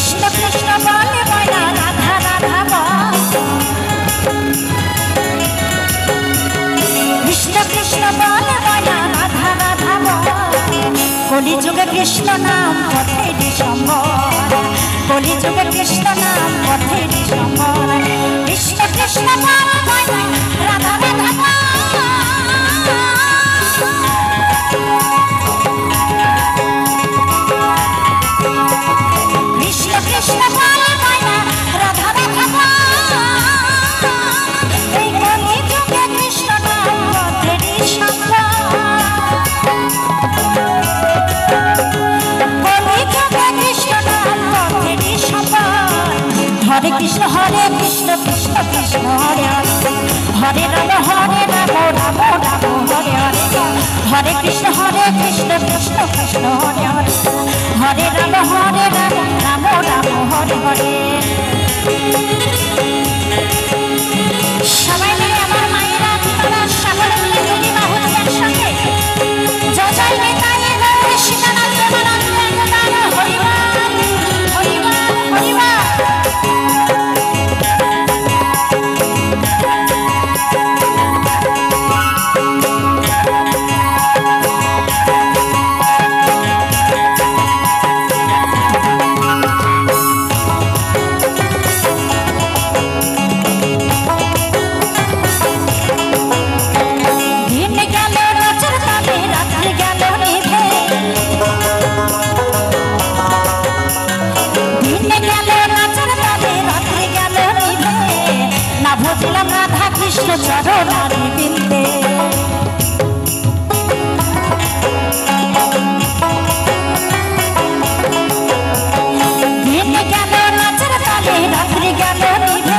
কৃষ্ণ কৃষ্ণ বলে ময়না রাধা রাধা বল কৃষ্ণ কৃষ্ণ বলে ময়না রাধা রাধা বল কলিযুগে কৃষ্ণ নাম পথেরই সম্বল কলিযুগে কৃষ্ণ নাম পথেরই সম্বল কৃষ্ণ কৃষ্ণ বলে ময়না রাধা রাধা বল কৃষ্ণ কৃষ্ণ বলে ময়না রাধা রাধা বল এই কলিযুগে কৃষ্ণ নাম পথেরই সম্বল কলিযুগে কৃষ্ণ নাম পথেরই সম্বল হরে কৃষ্ণ কৃষ্ণ কৃষ্ণ হরে হরে হরে রাম রাম রাম হরে হরে হরে কৃষ্ণ কৃষ্ণ কৃষ্ণ হরে হরে হরে রাম রাম রাম হরে হরে সবাই মিলে আমার মায়েরা পিতারা সকলে মিলে যদি বাহু একসঙ্গে জয় জয় নিতাই গৌর সীতানাথ প্রেমানন্দ হরিবল হরিবল হরিবল চরণারি বিন্দে দিন গেল নাচের তালে রাত্রি গেল নিভে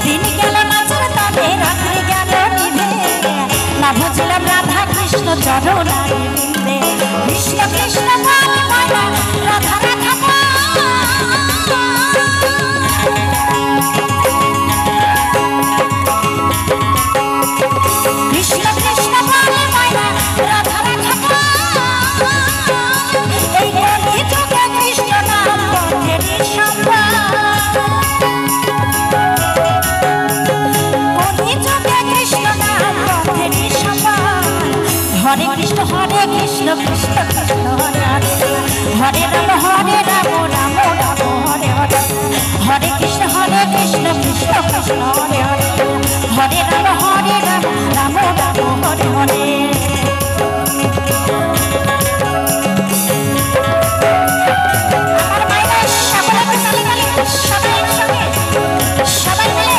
দিন গেল নাচের তালে রাত্রি গেল নিভে না বুঝলাম রাধা কৃষ্ণ চরণারি বিন্দে কৃষ্ণ কৃষ্ণ বলে ময়না রাধা রাধা কৃষ্ণ কৃষ্ণ বলে ময়না রাধা রাধা এই কলিযুগে কৃষ্ণ নাম পথেরই সম্বল কলিযুগে কৃষ্ণ নাম পথেরই সম্বল হরে কৃষ্ণ কৃষ্ণ কৃষ্ণ হরে হরে হরে রাম রাম রাম হরে হরে হরে কৃষ্ণ কৃষ্ণ কৃষ্ণ হরে হরে হরে রাম রাম রাম হরে হরে আমার মায়েরা সকলে তালি তালি সবাই একসঙ্গে সবাই মিলে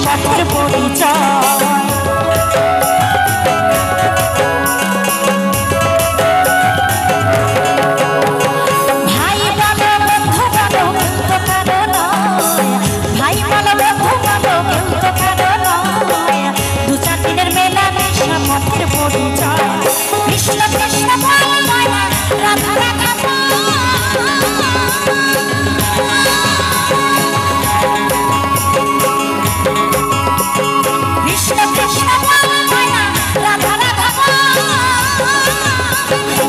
পথের পরিচয় ভাই বলো বন্ধু বলো কেউ তো কারো নয় ভাই বলো বন্ধু বলো কেউ তো কারো নয় দু চার দিনের মেলা মেশা পথের পরিচয় কৃষ্ণ কৃষ্ণ বলে ময়না রাধা রাধা কৃষ্ণ কৃষ্ণ বলে ময়না রাধা রাধা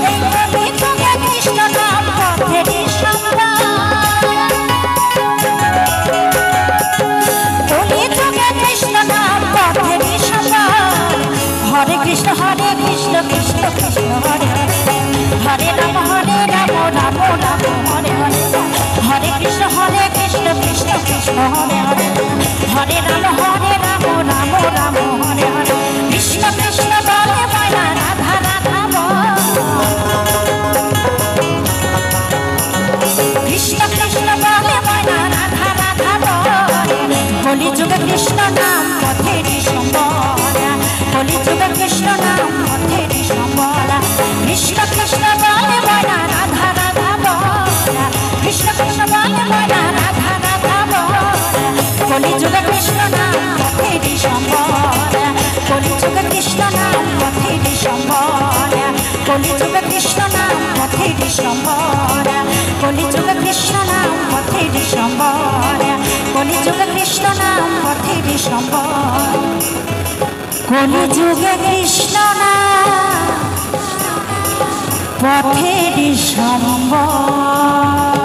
এই কলিযুগে কৃষ্ণ নাম পথেরই সম্বল কলিযুগে কৃষ্ণ নাম পথেরই সম্বল হরে কৃষ্ণ কৃষ্ণ কৃষ্ণ হরে হরে রাম রাম রাম হরে হরে হরে কৃষ্ণ কৃষ্ণ কৃষ্ণ হরে হরে হরে রাম রাম রাম হরে হরে কৃষ্ণ কৃষ্ণ বলে ময়না রাধা রাধা বল কৃষ্ণ কৃষ্ণ বলে ময়না রাধা রাধা বল কলিযুগে কৃষ্ণ নাম পথেরই সম্বল কৃষ্ণ নাম পথের সম্বলা কৃষ্ণ কৃষ্ণ বলে বলা রাধা রাধা বলা কৃষ্ণ কৃষ্ণ বলে বলা রাধা রাধা বলা কলিযুগে কৃষ্ণ নাম পথের সম্বলা কলিযুগে কৃষ্ণ নাম পথের সম্বলা কলিযুগে কৃষ্ণ নাম পথের সম্বলা কলিযুগে কৃষ্ণ নাম পথের সম্বলা কলিযুগে কৃষ্ণ নাম পথের সম্বলা কলিযুগে কৃষ্ণ নাম পথের সম্বল।